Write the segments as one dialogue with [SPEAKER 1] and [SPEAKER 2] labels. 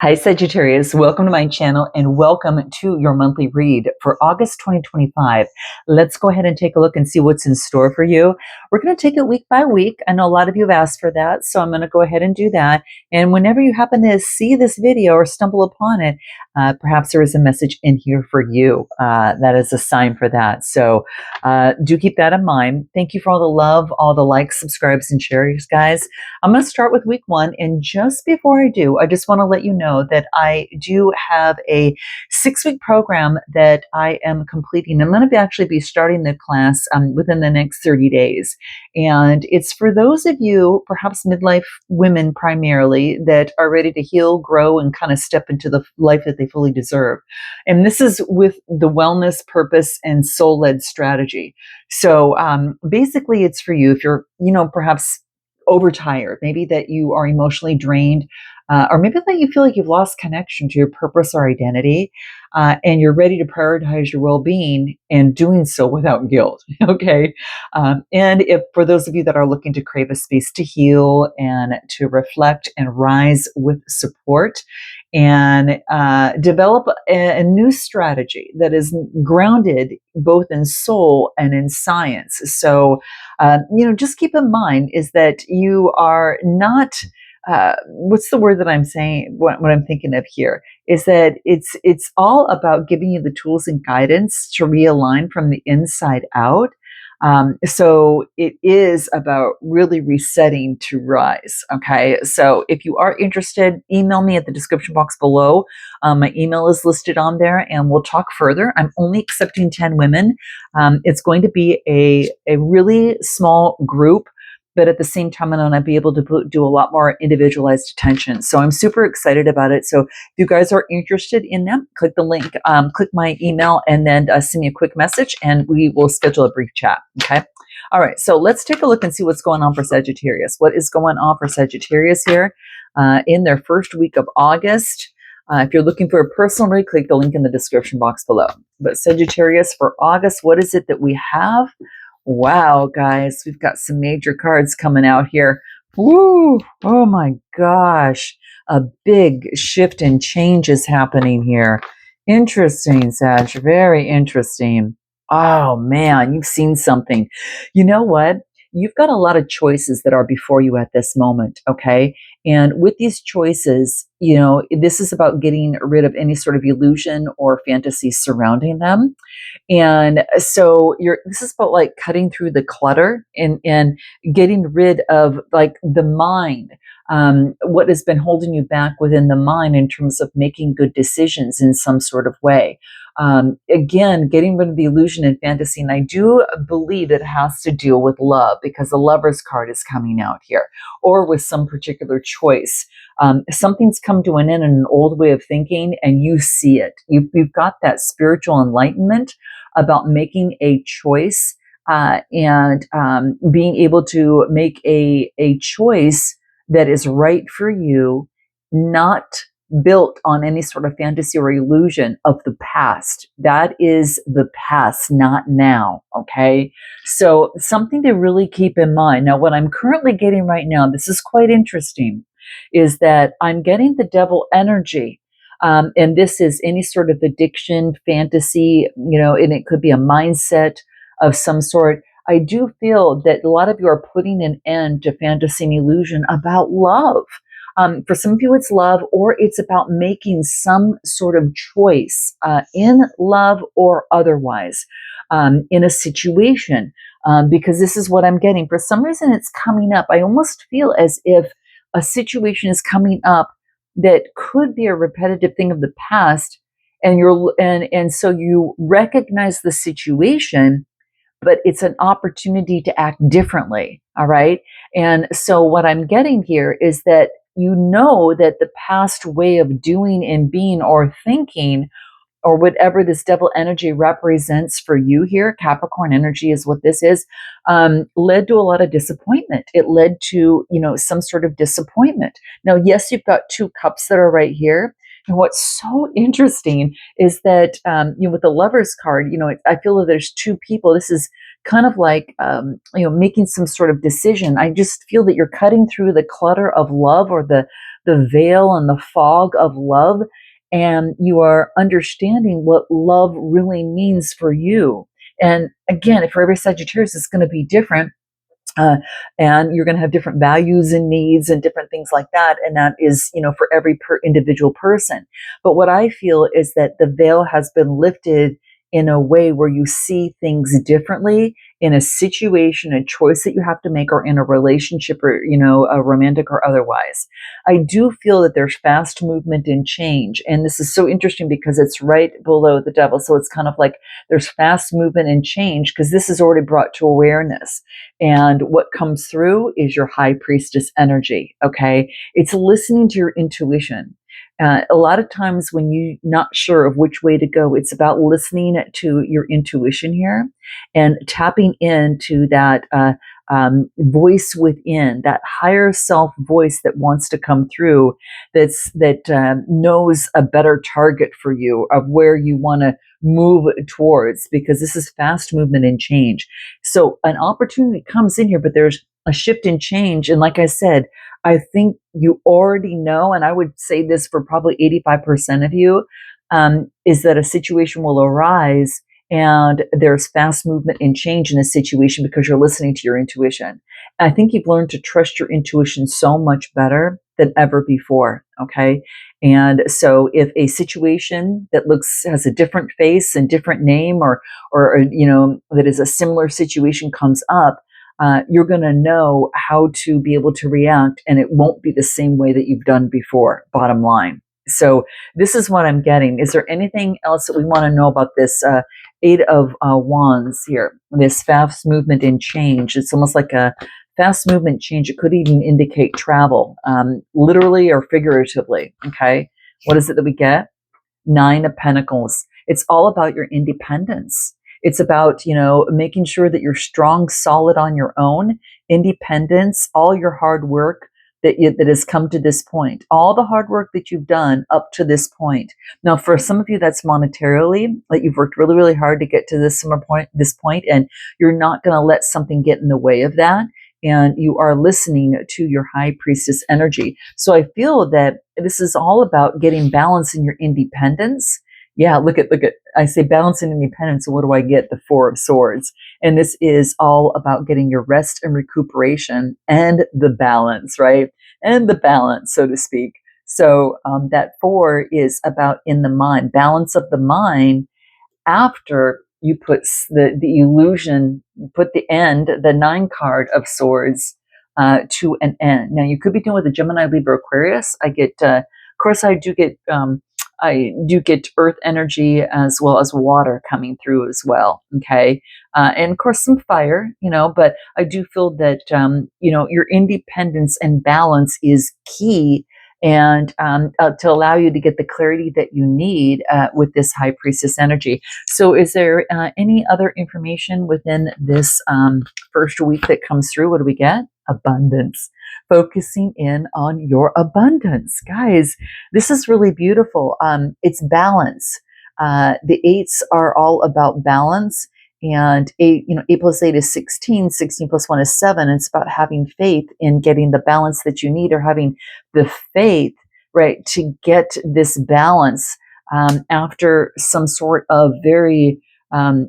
[SPEAKER 1] Hi, Sagittarius. Welcome to my channel and welcome to your monthly read for August 2025. Let's go ahead and take a look and see what's in store for you. We're going to take it week by week. I know a lot of you have asked for that, so I'm going to go ahead and do that. And whenever you happen to see this video or stumble upon it, perhaps there is a message in here for you. That is a sign for that. So do keep that in mind. Thank you for all the love, all the likes, subscribes, and shares, guys. I'm going to start with week one. And just before I do, I just want to let you know that I do have a 6-week program that I am completing. I'm going to actually be starting the class within the next 30 days. And it's for those of you, perhaps midlife women primarily, that are ready to heal, grow, and kind of step into the life that they fully deserve. And this is with the wellness, purpose, and soul-led strategy. So basically, it's for you if you're, perhaps overtired, maybe that you are emotionally drained, or maybe that you feel like you've lost connection to your purpose or identity, and you're ready to prioritize your well-being and doing so without guilt. Okay. And if for those of you that are looking to crave a space to heal and to reflect and rise with support and develop a new strategy that is grounded both in soul and in science. So just keep in mind is that you are not, what's the word that I'm saying, what I'm thinking of here is that it's all about giving you the tools and guidance to realign from the inside out. So it is about really resetting to rise. Okay. So if you are interested, email me at the description box below. My email is listed on there and we'll talk further. I'm only accepting 10 women. It's going to be a really small group, but at the same time, I'm going to be able to do a lot more individualized attention. So I'm super excited about it. So if you guys are interested in that, click the link, click my email, and then send me a quick message, and we will schedule a brief chat. Okay. All right. So let's take a look and see what's going on for Sagittarius. What is going on for Sagittarius here in their first week of August? If you're looking for a personal read, click the link in the description box below. But Sagittarius for August, what is it that we have? Wow, guys, we've got some major cards coming out here. Woo! Oh my gosh. A big shift and change is happening here. Interesting, Sag. Very interesting. Oh man, you've seen something. You know what? You've got a lot of choices that are before you at this moment, okay? And with these choices, this is about getting rid of any sort of illusion or fantasy surrounding them. And so this is about like cutting through the clutter and getting rid of like the mind, what has been holding you back within the mind in terms of making good decisions in some sort of way. Again, getting rid of the illusion and fantasy. And I do believe it has to deal with love because the Lover's card is coming out here, or with some particular choice. Something's come to an end in an old way of thinking and you see it. You've got that spiritual enlightenment about making a choice and being able to make a choice that is right for you, not built on any sort of fantasy or illusion of the past. That is the past, not now. Okay. So something to really keep in mind. Now, what I'm currently getting right now, this is quite interesting, is that I'm getting the devil energy. And this is any sort of addiction, fantasy, and it could be a mindset of some sort. I do feel that a lot of you are putting an end to fantasy and illusion about love. For some of you, it's love, or it's about making some sort of choice in love or otherwise in a situation, because this is what I'm getting. For some reason, it's coming up. I almost feel as if a situation is coming up that could be a repetitive thing of the past, and so you recognize the situation, but it's an opportunity to act differently. All right. And so what I'm getting here is that that the past way of doing and being or thinking, or whatever this devil energy represents for you here, Capricorn energy is what this is, led to a lot of disappointment. It led to, some sort of disappointment. Now, yes, you've got 2 cups that are right here. And what's so interesting is that, with the Lover's card, I feel that there's 2 people. This is kind of like, making some sort of decision. I just feel that you're cutting through the clutter of love, or the veil and the fog of love, and you are understanding what love really means for you. And again, for every Sagittarius, it's going to be different. uh, and you're going to have different values and needs and different things like that, and that is, for every individual person. But what I feel is that the veil has been lifted in a way where you see things differently in a situation, a choice that you have to make, or in a relationship, or a romantic or otherwise. I do feel that there's fast movement and change, and this is so interesting because it's right below the devil. So it's kind of like there's fast movement and change because this is already brought to awareness. And what comes through is your high priestess energy. Okay. It's listening to your intuition. A lot of times when you're not sure of which way to go, it's about listening to your intuition here and tapping into that voice within, that higher self voice that wants to come through, that knows a better target for you of where you want to move towards, because this is fast movement and change. So an opportunity comes in here, but there's a shift in change. And like I said, I think you already know, and I would say this for probably 85% of you, is that a situation will arise and there's fast movement and change in a situation because you're listening to your intuition. And I think you've learned to trust your intuition so much better than ever before. Okay. And so if a situation that has a different face and different name, or that is a similar situation comes up, you're going to know how to be able to react, and it won't be the same way that you've done before, bottom line. So this is what I'm getting. Is there anything else that we want to know about this Eight of Wands here, this fast movement and change? It's almost like a fast movement change. It could even indicate travel, literally or figuratively. Okay. What is it that we get? Nine of Pentacles. It's all about your independence. It's about, making sure that you're strong, solid on your own, independence, all your hard work that has come to this point, all the hard work that you've done up to this point. Now, for some of you, that's monetarily, that you've worked really, really hard to get to this point, and you're not going to let something get in the way of that. And you are listening to your high priestess energy. So I feel that this is all about getting balance in your independence. Yeah, look at, I say balance and independence. So what do I get? The Four of Swords. And this is all about getting your rest and recuperation and the balance, right? And the balance, so to speak. So that four is about in the mind, balance of the mind, after you put the illusion, put the 9 card of Swords to an end. Now, you could be dealing with a Gemini, Libra, Aquarius. I get, of course, I do get earth energy as well as water coming through as well. Okay. And of course, some fire, but I do feel that, your independence and balance is key, and to allow you to get the clarity that you need with this high priestess energy. So is there any other information within this first week that comes through? What do we get? Abundance. Focusing in on your abundance. Guys, this is really beautiful. It's balance. The eights are all about balance. And 8 plus 8 is 16. 16 plus 1 is 7. It's about having faith in getting the balance that you need, or having the faith, right, to get this balance after some sort of very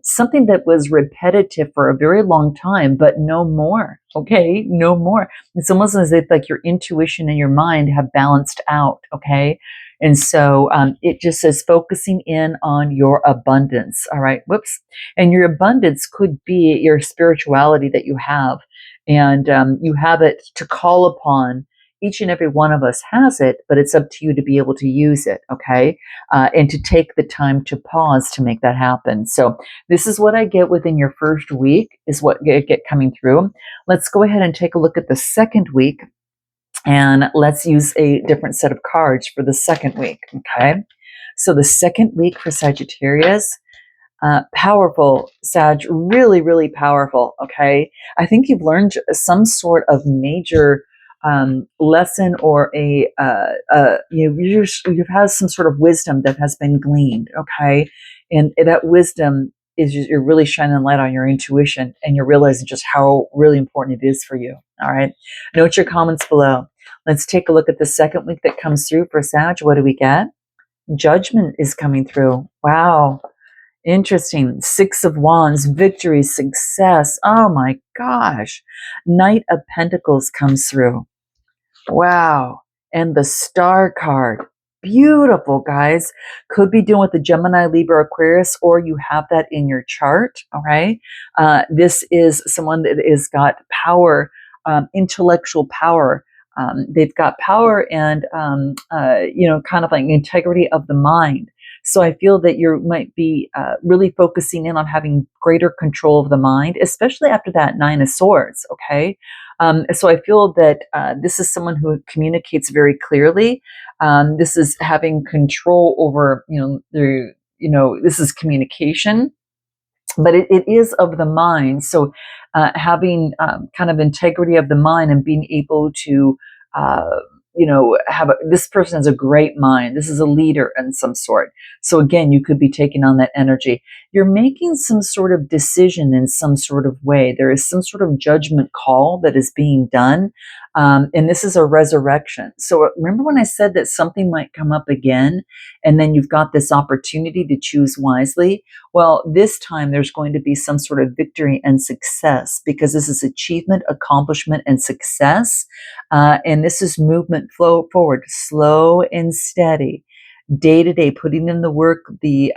[SPEAKER 1] something that was repetitive for a very long time, but no more. Okay, no more. It's almost as if like your intuition and your mind have balanced out. Okay. And so it just says focusing in on your abundance. All right. Whoops. And your abundance could be your spirituality that you have. And you have it to call upon. Each and every one of us has it, but it's up to you to be able to use it. Okay. And to take the time to pause to make that happen. So this is what I get within your first week, is what I get coming through. Let's go ahead and take a look at the second week. And let's use a different set of cards for the second week, okay? So the second week for Sagittarius, powerful, Sag, really, really powerful, okay? I think you've learned some sort of major lesson, or you've had some sort of wisdom that has been gleaned, okay? And that wisdom is you're really shining light on your intuition, and you're realizing just how really important it is for you. All right. Note your comments below. Let's take a look at the second week that comes through for Sag. What do we get? Judgment is coming through. Wow. Interesting. Six of Wands, victory, success. Oh my gosh. Knight of Pentacles comes through. Wow. And the Star card. Beautiful, guys. Could be dealing with the Gemini, Libra, Aquarius, or you have that in your chart. All right. This is someone that has got power, intellectual power. They've got power and, kind of like integrity of the mind. So I feel that you might be really focusing in on having greater control of the mind, especially after that Nine of Swords. Okay. So I feel that this is someone who communicates very clearly. This is having control over, this is communication, but it is of the mind. So having kind of integrity of the mind and being able to, this person has a great mind. This is a leader in some sort. So again, you could be taking on that energy. You're making some sort of decision in some sort of way. There is some sort of judgment call that is being done. And this is a resurrection. So remember when I said that something might come up again, and then you've got this opportunity to choose wisely? Well, this time there's going to be some sort of victory and success, because this is achievement, accomplishment, and success. And this is movement flow forward, slow and steady, day to day, putting in the work, the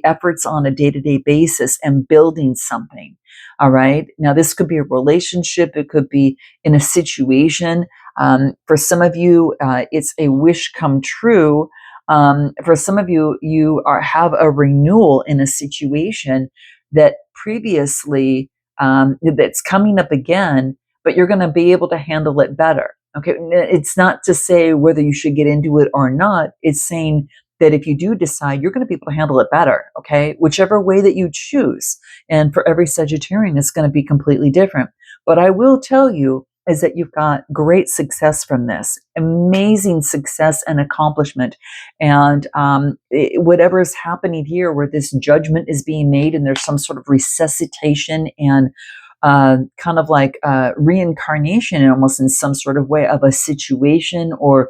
[SPEAKER 1] efforts on a day to day basis, and building something. All right. Now, this could be a relationship. It could be in a situation. For some of you, it's a wish come true. For some of you, have a renewal in a situation that previously that's coming up again, but you're going to be able to handle it better. Okay, it's not to say whether you should get into it or not. It's saying that if you do decide, you're going to be able to handle it better. Okay, whichever way that you choose. And for every Sagittarian, it's going to be completely different. But I will tell you is that you've got great success from this, amazing success and accomplishment. And whatever is happening here, where this judgment is being made, and there's some sort of resuscitation and kind of like reincarnation, almost in some sort of way, of a situation or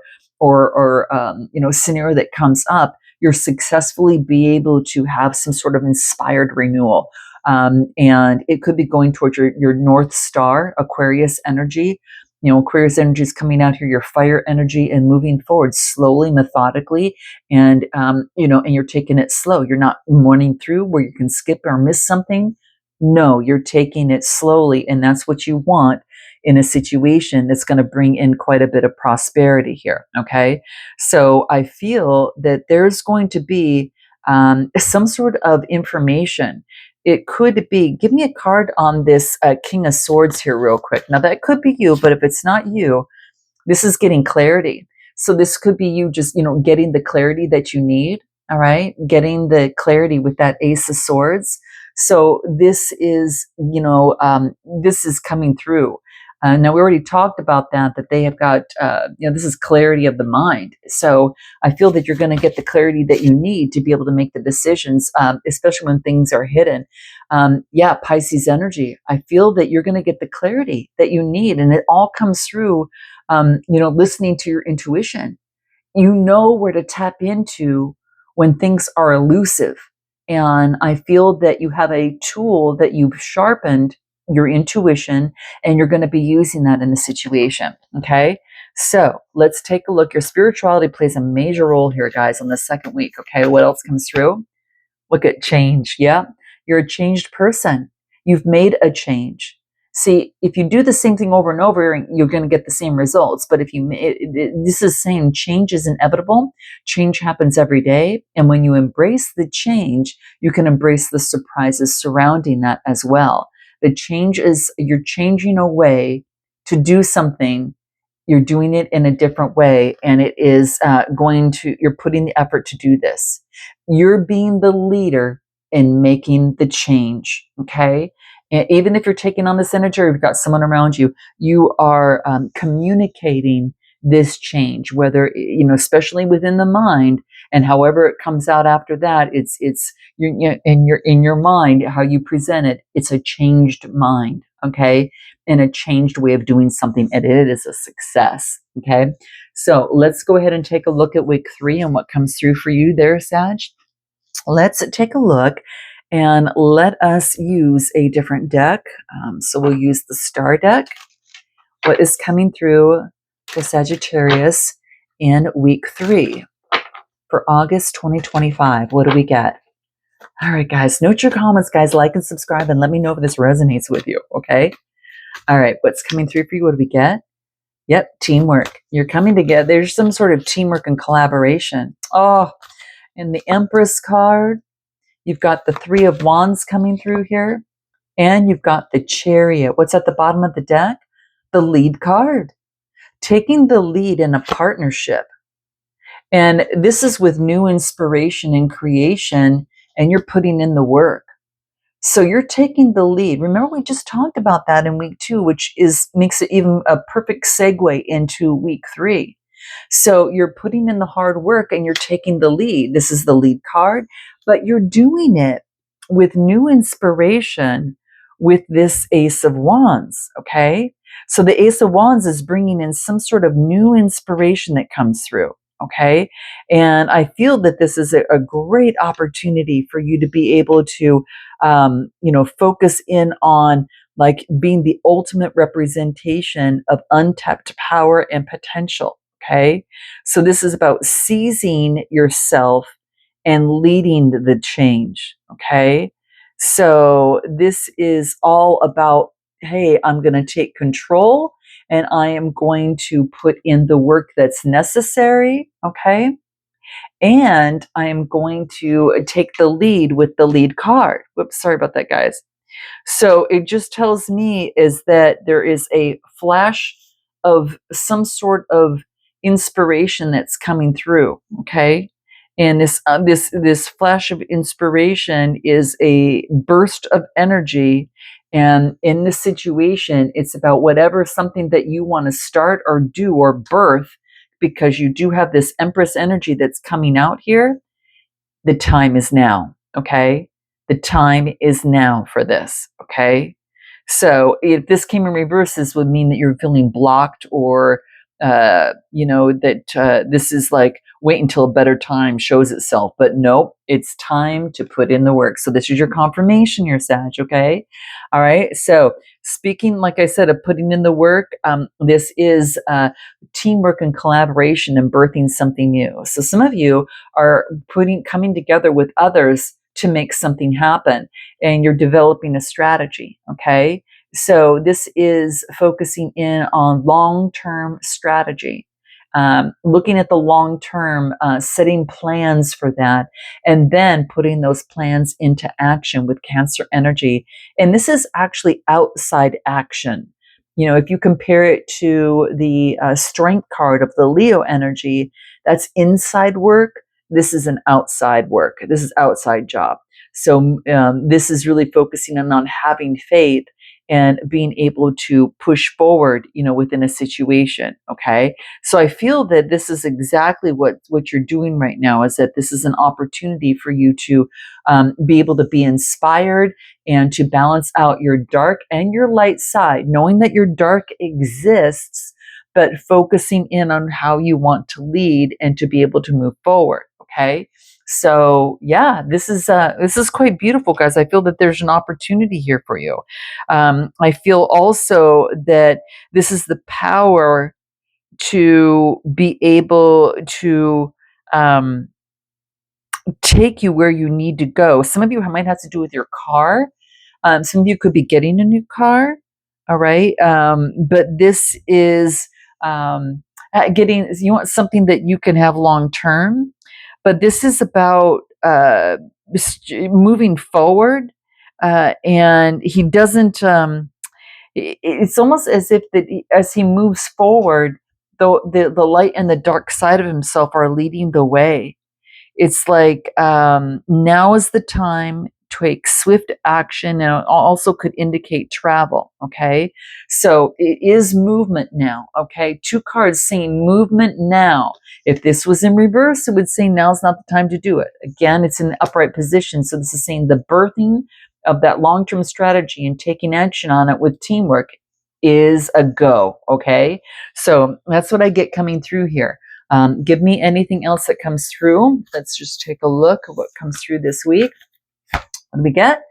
[SPEAKER 1] scenario that comes up, you're successfully be able to have some sort of inspired renewal. And it could be going towards your North Star, Aquarius energy. Aquarius energy is coming out here, your fire energy, and moving forward slowly, methodically, and and you're taking it slow. You're not running through where you can skip or miss something. No, you're taking it slowly, and that's what you want in a situation that's going to bring in quite a bit of prosperity here. Okay, so I feel that there's going to be some sort of information. It could be, give me a card on this King of Swords here real quick. Now that could be you, but if it's not you, this is getting clarity. So this could be you just, getting the clarity that you need. All right. Getting the clarity with that Ace of Swords. So this is, this is coming through. Now we already talked about that they have got, this is clarity of the mind. So I feel that you're going to get the clarity that you need to be able to make the decisions, especially when things are hidden. Pisces energy. I feel that you're going to get the clarity that you need, and it all comes through, listening to your intuition. You know where to tap into when things are elusive. And I feel that you have a tool that you've sharpened, your intuition, and you're going to be using that in the situation. Okay. So let's take a look. Your spirituality plays a major role here, guys, on the second week. Okay. What else comes through? Look at change. Yeah. You're a changed person. You've made a change. See, if you do the same thing over and over, you're going to get the same results. But if this is saying change is inevitable. Change happens every day. And when you embrace the change, you can embrace the surprises surrounding that as well. The change is, you're changing a way to do something. You're doing it in a different way. And it is you're putting the effort to do this. You're being the leader in making the change. Okay. And even if you're taking on this energy, or you've got someone around you, you are communicating this change, whether, especially within the mind, and however it comes out after that, it's in your mind, how you present it, it's a changed mind, okay, and a changed way of doing something, and it is a success, okay. So let's go ahead and take a look at week 3 and what comes through for you there, Sag. Let's take a look and let us use a different deck. So we'll use the star deck. What is coming through for Sagittarius in week 3 for August 2025? What do we get? All right, guys, note your comments, guys. Like and subscribe and let me know if this resonates with you, okay? All right, what's coming through for you? What do we get? Yep, teamwork. You're coming together. There's some sort of teamwork and collaboration. Oh, and the Empress card. You've got the 3 of Wands coming through here. And you've got the Chariot. What's at the bottom of the deck? The lead card. Taking the lead in a partnership. And this is with new inspiration and creation, and you're putting in the work. So you're taking the lead. Remember, we just talked about that in week 2, which makes it even a perfect segue into week 3. So you're putting in the hard work and you're taking the lead. This is the lead card, but you're doing it with new inspiration with this Ace of Wands, okay? So the Ace of Wands is bringing in some sort of new inspiration that comes through, okay? And I feel that this is a great opportunity for you to be able to, focus in on like being the ultimate representation of untapped power and potential. Okay. So this is about seizing yourself and leading the change. Okay. So this is all about, hey, I'm going to take control and I am going to put in the work that's necessary. Okay. And I am going to take the lead with the lead card. Whoops. Sorry about that, guys. So it just tells me is that there is a flash of some sort of inspiration that's coming through, okay? And this flash of inspiration is a burst of energy, and in this situation, it's about whatever something that you want to start or do or birth, because you do have this Empress energy that's coming out here. The time is now, okay? The time is now for this, okay? So if this came in reverse, this would mean that you're feeling blocked, or, that this is like, wait until a better time shows itself. But nope, it's time to put in the work. So this is your confirmation, your Sag, okay? All right. So speaking, like I said, of putting in the work, this is teamwork and collaboration and birthing something new. So some of you are coming together with others to make something happen, and you're developing a strategy, okay? So this is focusing in on long-term strategy, looking at the long-term, setting plans for that, and then putting those plans into action with Cancer energy. And this is actually outside action. If you compare it to the Strength card of the Leo energy, that's inside work. This is an outside work. This is outside job. So this is really focusing on having faith and being able to push forward, within a situation. Okay. So I feel that this is exactly what you're doing right now, is that this is an opportunity for you to be able to be inspired and to balance out your dark and your light side, knowing that your dark exists, but focusing in on how you want to lead and to be able to move forward. Okay. So yeah, this is quite beautiful, guys. I feel that there's an opportunity here for you. I feel also that this is the power to be able to take you where you need to go. Some of you might have to do with your car. Some of you could be getting a new car. All right. But this is you want something that you can have long term. But this is about moving forward. And he doesn't, it's almost as if that as he moves forward, the light and the dark side of himself are leading the way. It's like, now is the time take swift action, and it also could indicate travel. Okay, so it is movement now. Okay, 2 cards saying movement now. If this was in reverse, it would say now's not the time to do it. Again, it's in the upright position, so this is saying the birthing of that long-term strategy and taking action on it with teamwork is a go. Okay, so that's what I get coming through here. Give me anything else that comes through. Let's just take a look at what comes through this week. What do we get?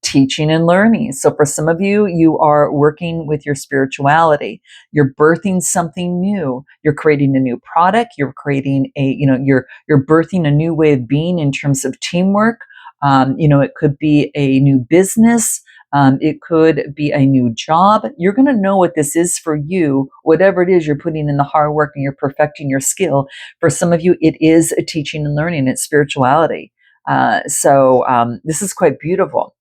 [SPEAKER 1] Teaching and learning. So for some of you, you are working with your spirituality. You're birthing something new. You're creating a new product. You're creating you're birthing a new way of being in terms of teamwork. It could be a new business. It could be a new job. You're going to know what this is for you, whatever it is you're putting in the hard work and you're perfecting your skill. For some of you, it is a teaching and learning. It's spirituality. So this is quite beautiful.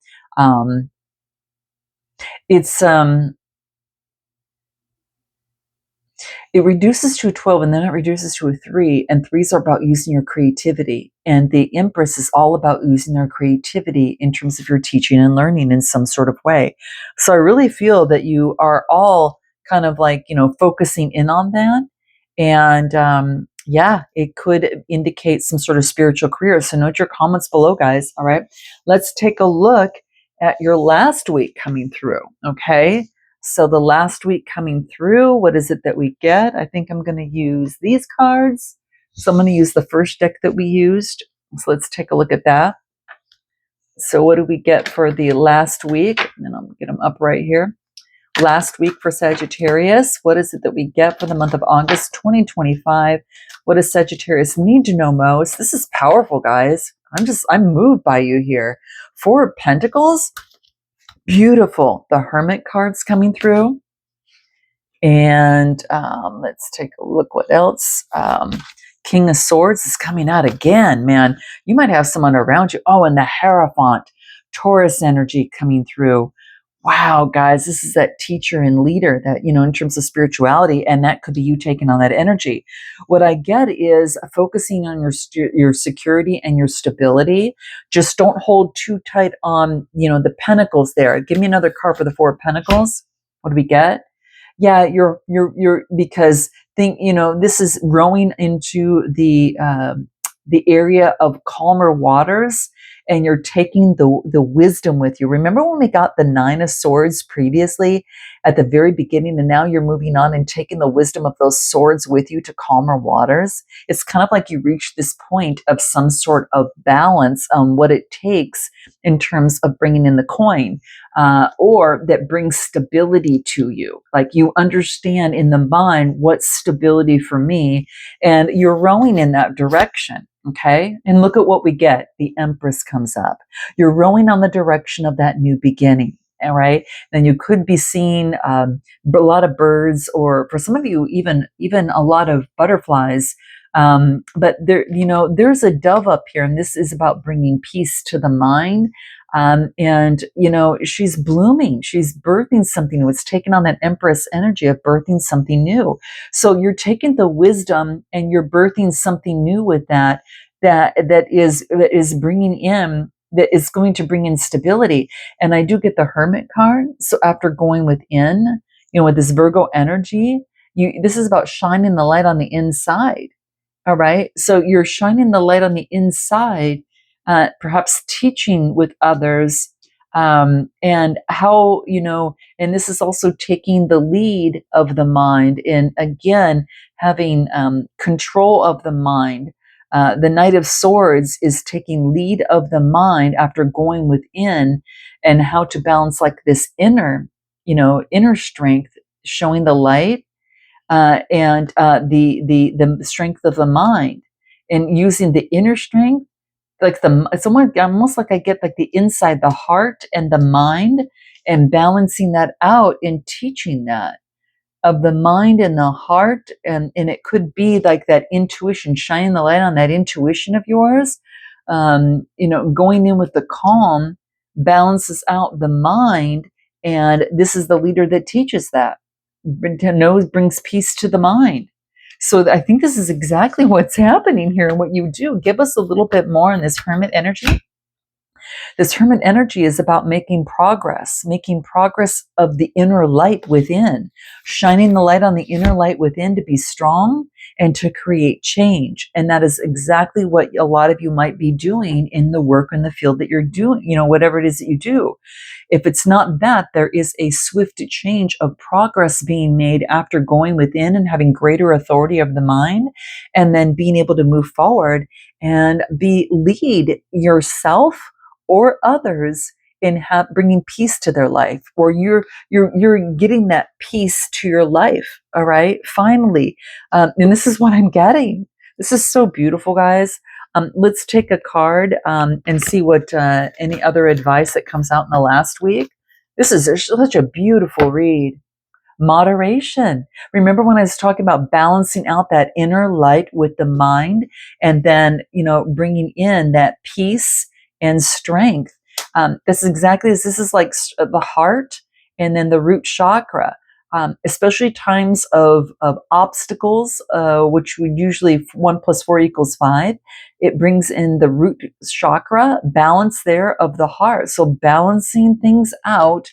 [SPEAKER 1] It's it reduces to a 12 and then it reduces to a 3, and 3s are about using your creativity, and the Empress is all about using their creativity in terms of your teaching and learning in some sort of way. So I really feel that you are all kind of like, focusing in on that, and yeah, it could indicate some sort of spiritual career. So note your comments below, guys. All right, let's take a look at your last week coming through. Okay, so the last week coming through, what is it that we get? I think I'm going to use these cards. So I'm going to use the first deck that we used. So let's take a look at that. So what do we get for the last week? And I'll get them up right here. Last week for Sagittarius, what is it that we get for the month of August 2025? What does Sagittarius need to know most? This is powerful, guys. I'm moved by you here. 4 of Pentacles. Beautiful. The Hermit cards coming through. And let's take a look what else. King of Swords is coming out again, man. You might have someone around you. Oh, and the Hierophant, Taurus energy coming through. Wow, guys, this is that teacher and leader that, in terms of spirituality, and that could be you taking on that energy. What I get is focusing on your security and your stability. Just don't hold too tight on, the Pentacles there. Give me another card for the 4 of Pentacles. What do we get? Yeah, you're because this is rowing into the area of calmer waters, and you're taking the wisdom with you. Remember when we got the 9 of Swords previously at the very beginning, and now you're moving on and taking the wisdom of those swords with you to calmer waters? It's kind of like you reach this point of some sort of balance on what it takes in terms of bringing in the coin, or that brings stability to you. Like you understand in the mind what's stability for me, and you're rowing in that direction. Okay. And look at what we get. The Empress comes up. You're rowing on the direction of that new beginning. All right. Then you could be seeing a lot of birds, or for some of you, even a lot of butterflies. But there's a dove up here, and this is about bringing peace to the mind. And she's blooming, she's birthing something. It's taken on that Empress energy of birthing something new. So you're taking the wisdom and you're birthing something new with that is bringing in, that is going to bring in stability. And I do get the Hermit card. So after going within, with this Virgo energy, this is about shining the light on the inside. All right. So you're shining the light on the inside, perhaps teaching with others, and how, and this is also taking the lead of the mind, and again, having control of the mind. The Knight of Swords is taking lead of the mind after going within, and how to balance like this inner strength, showing the light, and the strength of the mind, and using the inner strength, like it's almost like I get like the inside, the heart and the mind, and balancing that out and teaching that of the mind and the heart, and it could be like that intuition, shining the light on that intuition of yours. Going in with the calm balances out the mind, and this is the leader that teaches that. Brings peace to the mind. So I think this is exactly what's happening here and what you do. Give us a little bit more on this Hermit energy. This Hermit energy is about making progress of the inner light within, shining the light on the inner light within to be strong and to create change. And that is exactly what a lot of you might be doing in the work in the field that you're doing, whatever it is that you do. If it's not that, there is a swift change of progress being made after going within and having greater authority of the mind, and then being able to move forward and lead yourself or others in bringing peace to their life, or you're getting that peace to your life. All right, finally, and this is what I'm getting. This is so beautiful, guys. Let's take a card and see what any other advice that comes out in the last week. This is such a beautiful read. Moderation. Remember when I was talking about balancing out that inner light with the mind, and then, bringing in that peace and strength. This is exactly as this is like the heart and then the root chakra. Especially times of obstacles, which would usually 1 + 4 = 5. It brings in the root chakra, balance there of the heart. So balancing things out,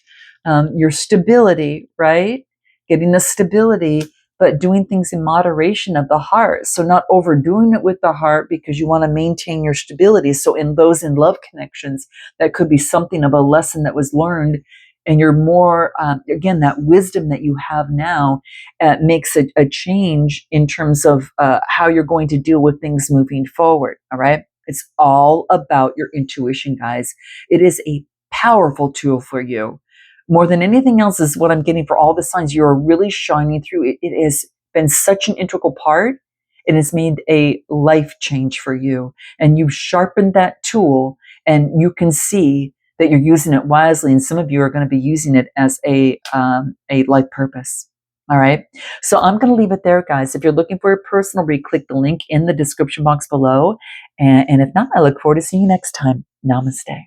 [SPEAKER 1] your stability, right? Getting the stability, but doing things in moderation of the heart. So not overdoing it with the heart because you want to maintain your stability. So in those in love connections, that could be something of a lesson that was learned, and you're more, again, that wisdom that you have now makes a change in terms of how you're going to deal with things moving forward. All right. It's all about your intuition, guys. It is a powerful tool for you. More than anything else is what I'm getting for all the signs. You're really shining through. It has been such an integral part. It has made a life change for you. And you've sharpened that tool, and you can see that you're using it wisely. And some of you are going to be using it as a life purpose. All right. So I'm going to leave it there, guys. If you're looking for a personal read, click the link in the description box below. And if not, I look forward to seeing you next time. Namaste.